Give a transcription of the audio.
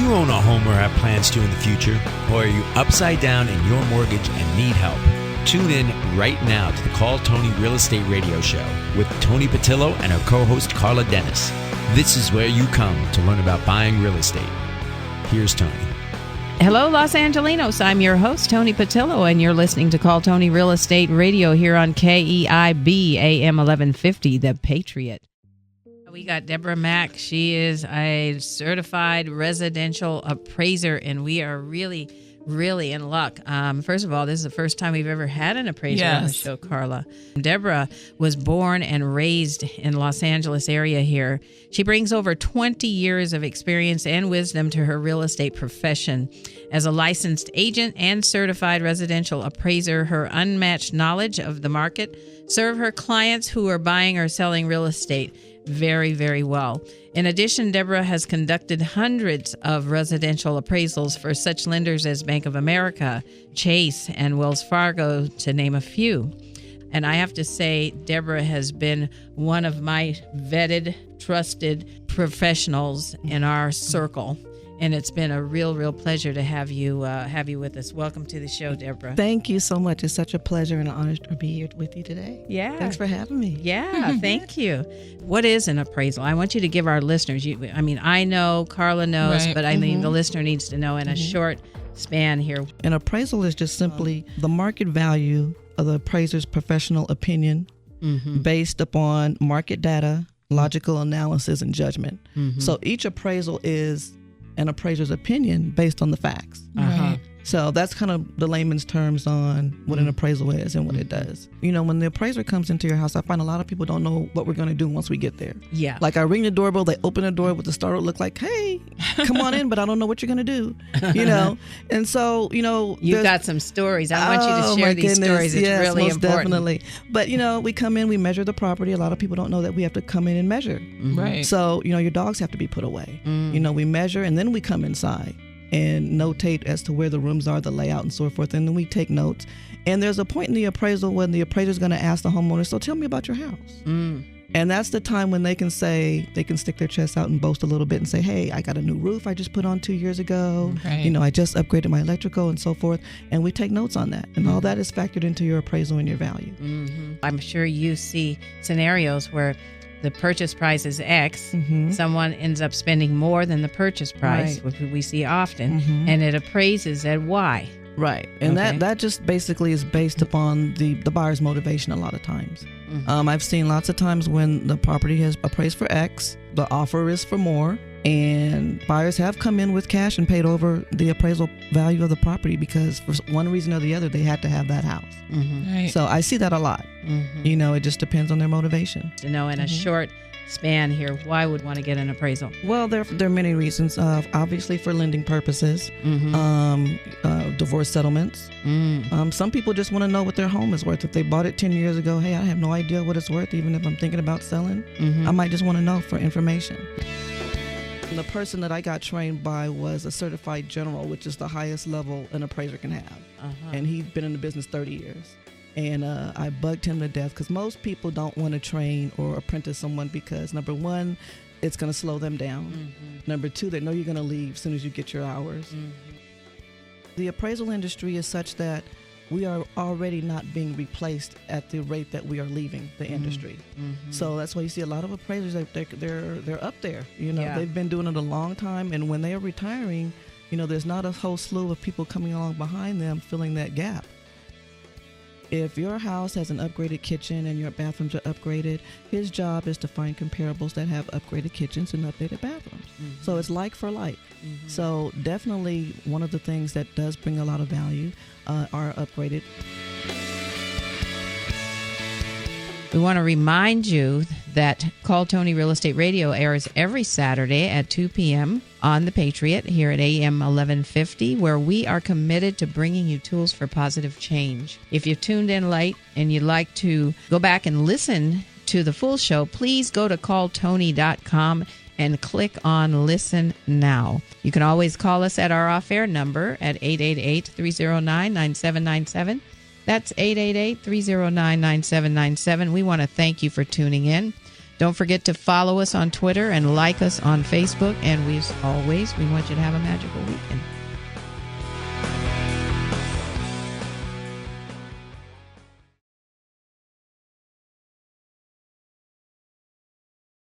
you own a home or have plans to in the future? Or are you upside down in your mortgage and need help? Tune in right now to the Call Toni Real Estate Radio Show with Toni Patillo and her co-host Carla Dennis. This is where you come to learn about buying real estate. Here's Toni. Hello, Los Angelinos. I'm your host, Toni Patillo, and you're listening to Call Toni Real Estate Radio here on KEIB AM 1150, The Patriot. We got Debra Mack. She is a certified residential appraiser, and we are really in luck. First of all, this is the first time we've ever had an appraiser on the show, Carla. Debra was born and raised in Los Angeles area here. She brings over 20 years of experience and wisdom to her real estate profession. As a licensed agent and certified residential appraiser, her unmatched knowledge of the market serve her clients who are buying or selling real estate very well. In addition, Debra has conducted hundreds of residential appraisals for such lenders as Bank of America, Chase, and Wells Fargo, to name a few. And I have to say, Debra has been one of my vetted, trusted professionals in our circle. And it's been a real pleasure to have you with us. Welcome to the show, Debra. Thank you so much. It's such a pleasure and an honor to be here with you today. Yeah. Thanks for having me. Yeah, thank you. What is an appraisal? I want you to give our listeners, I know, Carla knows, but I think the listener needs to know in a short span here. An appraisal is just simply the market value of the appraiser's professional opinion based upon market data, logical analysis, and judgment. So each appraisal is an appraiser's opinion based on the facts. So that's kind of the layman's terms on what an appraisal is and what it does. When the appraiser comes into your house, I find a lot of people don't know what we're going to do once we get there. Yeah. Like I ring the doorbell, they open the door with the startled look like, hey, come on in, but I don't know what you're going to do, And so, You've got some stories. I want you to share these stories. It's really most important. Definitely. But, we come in, we measure the property. A lot of people don't know that we have to come in and measure. Right. So, your dogs have to be put away. We measure and then we come inside and notate as to where the rooms are, the layout, and so forth. And then we take notes. And there's a point in the appraisal when the appraiser's going to ask the homeowner, so tell me about your house. And that's the time when they can stick their chest out and boast a little bit and say, hey, I got a new roof I just put on 2 years ago. Right. I just upgraded my electrical and so forth. And we take notes on that. And all that is factored into your appraisal and your value. I'm sure you see scenarios where the purchase price is X. Someone ends up spending more than the purchase price, which we see often, and it appraises at Y. Right. And that just basically is based upon the buyer's motivation a lot of times. I've seen lots of times when the property has appraised for X, the offer is for more, and buyers have come in with cash and paid over the appraisal value of the property because for one reason or the other, they had to have that house. Right. So I see that a lot. It just depends on their motivation. To know in a short span here, why would want to get an appraisal? Well, there are many reasons. Obviously for lending purposes, divorce settlements. Some people just want to know what their home is worth. If they bought it 10 years ago, hey, I have no idea what it's worth, even if I'm thinking about selling. I might just want to know for information. And the person that I got trained by was a certified general, which is the highest level an appraiser can have. And he'd been in the business 30 years. And I bugged him to death because most people don't want to train or apprentice someone because, number one, it's going to slow them down. Number two, they know you're going to leave as soon as you get your hours. The appraisal industry is such that we are already not being replaced at the rate that we are leaving the industry. So that's why you see a lot of appraisers, they're up there. They've been doing it a long time, and when they are retiring, there's not a whole slew of people coming along behind them filling that gap. If your house has an upgraded kitchen and your bathrooms are upgraded, his job is to find comparables that have upgraded kitchens and updated bathrooms. So it's like for like. So definitely one of the things that does bring a lot of value are upgraded. We want to remind you that Call Toni Real Estate Radio airs every Saturday at 2 p.m. on The Patriot here at AM 1150, where we are committed to bringing you tools for positive change. If you've tuned in late and you'd like to go back and listen to the full show, please go to calltoni.com and click on Listen Now. You can always call us at our off-air number at 888-309-9797. That's 888-309-9797. We want to thank you for tuning in. Don't forget to follow us on Twitter and like us on Facebook. And as always, we want you to have a magical weekend.